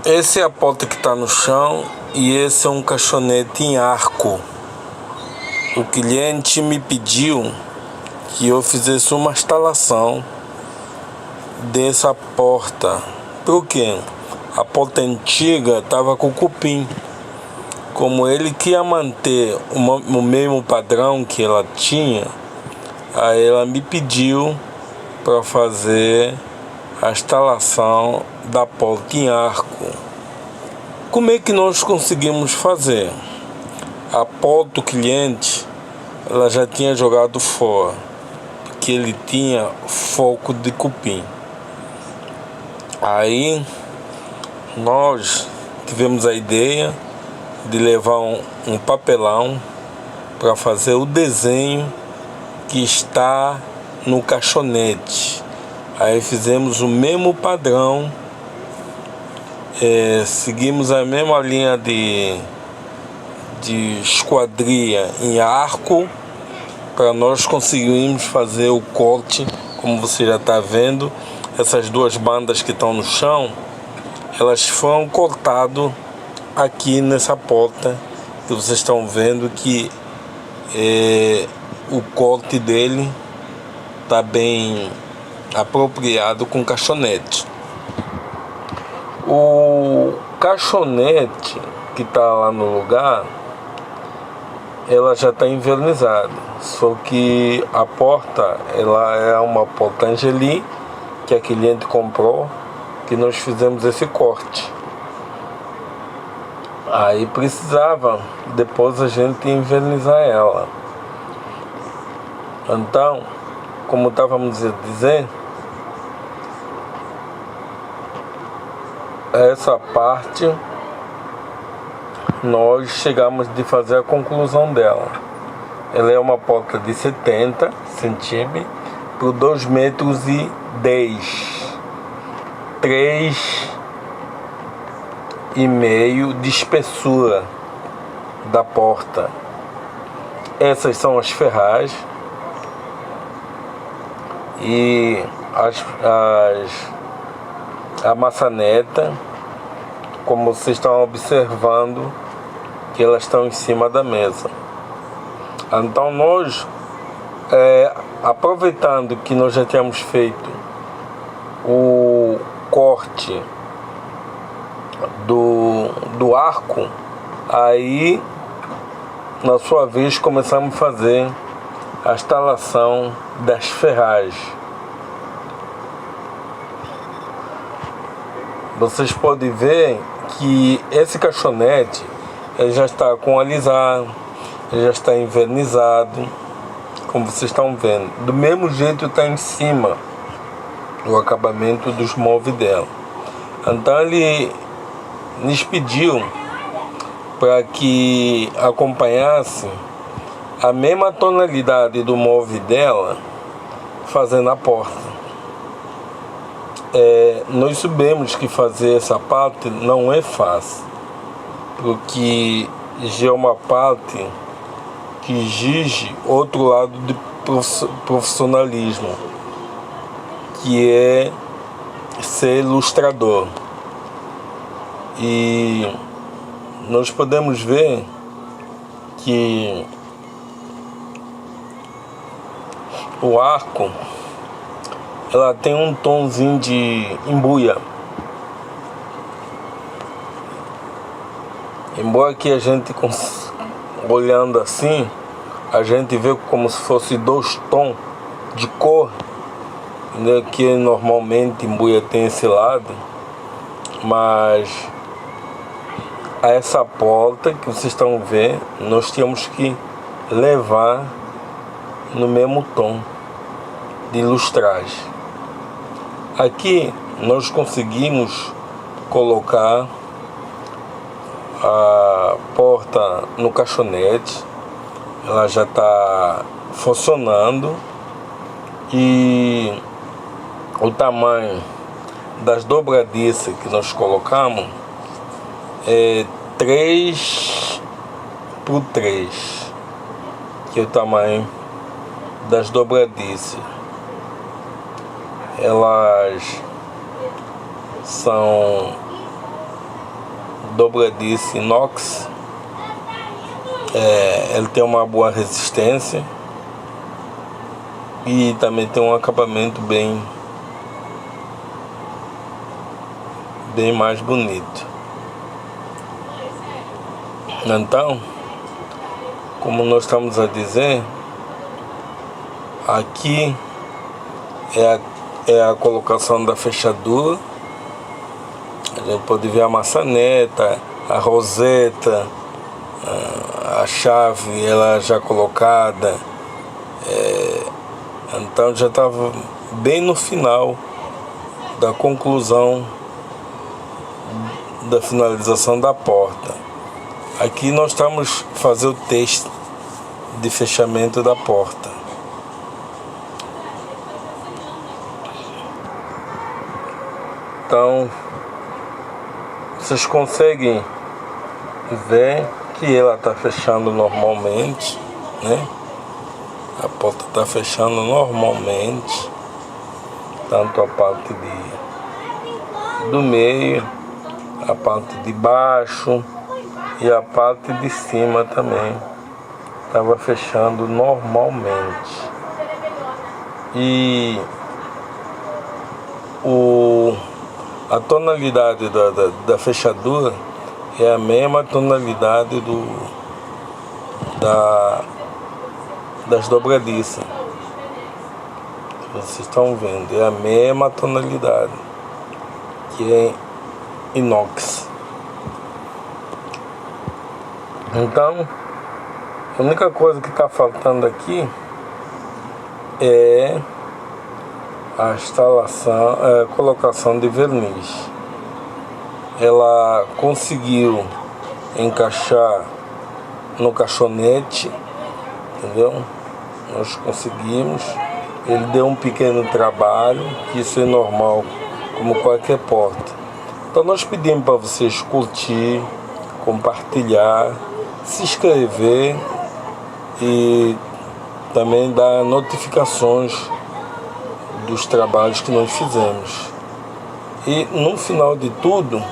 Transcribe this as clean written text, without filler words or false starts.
Essa é a porta que está no chão e esse é um caixonete em arco. O cliente me pediu que eu fizesse uma instalação dessa porta. Por quê? A porta antiga estava com cupim. Como ele queria manter o mesmo padrão que ela tinha, aí ela me pediu para fazer a instalação da porta em arco. Como é que nós conseguimos fazer? A porta do cliente, ela já tinha jogado fora, porque ele tinha foco de cupim. Aí nós tivemos a ideia de levar um papelão para fazer o desenho que está no caixonete. Aí fizemos o mesmo padrão, seguimos a mesma linha de esquadria em arco para nós conseguirmos fazer o corte. Como você já está vendo, essas duas bandas que estão no chão, elas foram cortadas aqui nessa porta que vocês estão vendo, que o corte dele está bem apropriado com caixonete. O caixonete que está lá no lugar, ela já está envernizada, só que a porta, ela é uma porta Angeli que a cliente comprou, que nós fizemos esse corte. Aí precisava depois a gente invernizar ela. Então, como estávamos a dizer, essa parte nós chegamos de fazer a conclusão dela. Ela é uma porta de 70 centímetros por 2,10 metros, 3,5 de espessura da porta. Essas são as ferragens e a maçaneta, como vocês estão observando, que elas estão em cima da mesa. Então nós, aproveitando que nós já tínhamos feito o corte do arco, aí na sua vez começamos a fazer a instalação das ferragens. Vocês podem ver que esse caixonete ele já está com alisar, ele já está envernizado, como vocês estão vendo. Do mesmo jeito está em cima o acabamento dos móveis dela. Então ele nos pediu para que acompanhasse a mesma tonalidade do móvel dela fazendo a porta. Nós sabemos que fazer essa parte não é fácil, porque já é uma parte que exige outro lado de profissionalismo, que é ser ilustrador. E nós podemos ver que o arco, ela tem um tomzinho de embuia. Embora que a gente, olhando assim, a gente vê como se fosse 2 tons de cor, né, que normalmente embuia tem esse lado, mas a essa porta que vocês estão vendo, nós tínhamos que levar no mesmo tom de lustragem. Aqui nós conseguimos colocar a porta no caixonete, ela já está funcionando e o tamanho das dobradiças que nós colocamos é 3x3, que é o tamanho das dobradiças. Elas são dobradiça inox. Ele tem uma boa resistência e também tem um acabamento bem mais bonito. Então, como nós estamos a dizer, aqui é a colocação da fechadura. A gente pode ver a maçaneta, a roseta, a chave ela já colocada. Então já estava bem no final da conclusão da finalização da porta. Aqui nós estamos fazendo o teste de fechamento da porta. Então vocês conseguem ver que ela está fechando normalmente, né? A porta está fechando normalmente, tanto a parte do meio, a parte de baixo e a parte de cima também estava fechando normalmente. E a tonalidade da fechadura é a mesma tonalidade das dobradiças. Vocês estão vendo, é a mesma tonalidade, que é inox. Então, a única coisa que está faltando aqui é a instalação, a colocação de verniz. Ela conseguiu encaixar no caixonete, entendeu? Nós conseguimos. Ele deu um pequeno trabalho, que isso é normal, como qualquer porta. Então nós pedimos para vocês curtir, compartilhar, se inscrever e também dar notificações dos trabalhos que nós fizemos. E no final de tudo,